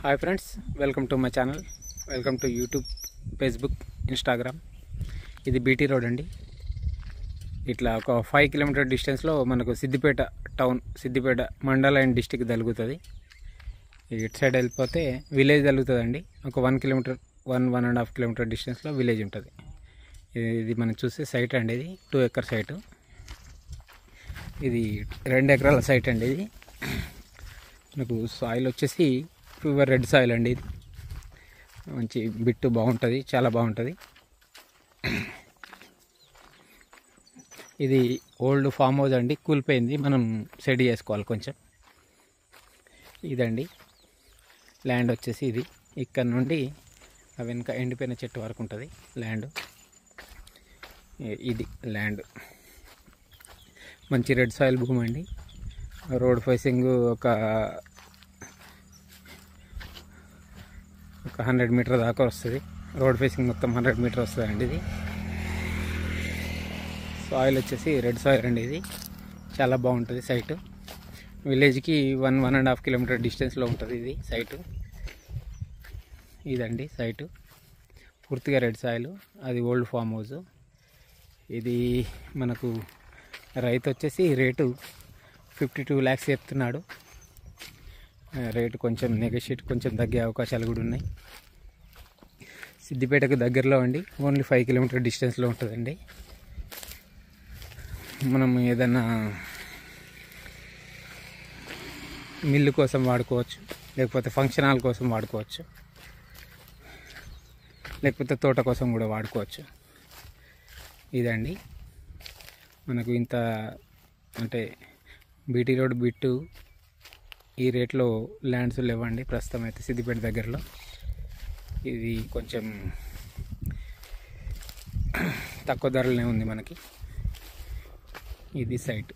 Hi friends, welcome to my channel. Welcome to YouTube, Facebook, Instagram. ఇది BT road అండి. ఇట్లా ఒక 5 kilometre డిస్టెన్స్లో మనకు సిద్దిపేట టౌన్, సిద్దిపేట మండల అండ్ డిస్టిక్ తగులుతుంది. ఇటు సైడ్ వెళ్ళిపోతే విలేజ్ తగులుతుందండి. ఒక 1.5 కిలోమీటర్ డిస్టెన్స్లో విలేజ్ ఉంటుంది. ఇది మనం చూసే సైట్ అండి. ఇది 2 ఎకర్ సైటు. ఇది 2 ఎకరాల సైట్ అండి. ఇది మనకు సాయిల్ వచ్చేసి ప్యూర్ రెడ్ సాయిల్ అండి. ఇది మంచి బిట్టు బాగుంటుంది, చాలా బాగుంటుంది. ఇది ఓల్డ్ ఫామ్ హౌస్ అండి, కూలిపోయింది. మనం సెట్ చేసుకోవాలి కొంచెం. ఇదండి ల్యాండ్ వచ్చేసి. ఇది ఇక్కడ నుండి వెనుక ఎండిపోయిన చెట్టు వరకు ఉంటుంది ల్యాండ్. ఇది ల్యాండ్ మంచి రెడ్ సాయిల్ భూమి అండి. రోడ్ ఫేసింగ్ ఒక 100 మీటర్ దాకా వస్తుంది. రోడ్ ఫేసింగ్ మొత్తం 100 మీటర్ వస్తుంది అండి. ఇది సాయిల్ వచ్చేసి రెడ్ సాయిల్ అండి. ఇది చాలా బాగుంటుంది సైటు. విలేజ్కి 1.5 కిలోమీటర్ డిస్టెన్స్లో ఉంటుంది ఇది సైటు. ఇదండి సైటు, పూర్తిగా రెడ్ సాయిల్. అది ఓల్డ్ ఫామ్ హౌస్. ఇది మనకు రైతు వచ్చేసి రేటు 52 lakhs చెప్తున్నాడు. రేటు కొంచెం నెగోషియేట్, కొంచెం తగ్గే అవకాశాలు కూడా ఉన్నాయి. సిద్దిపేటకు దగ్గరలో అండి. ఓన్లీ 5 కిలోమీటర్ డిస్టెన్స్లో ఉంటుందండి. మనం ఏదైనా మిల్లు కోసం వాడుకోవచ్చు, లేకపోతే ఫంక్షన్ హాల్ కోసం వాడుకోవచ్చు, లేకపోతే తోట కోసం కూడా వాడుకోవచ్చు. ఇదండి మనకు ఇంత అంటే బీటీ రోడ్ బిట్టు ఈ రేట్లో ల్యాండ్స్ లేవండి ప్రస్తుతం అయితే సిద్దిపేట దగ్గరలో. ఇది కొంచెం తక్కువ ధరలోనే ఉంది మనకి. ఇది సైట్.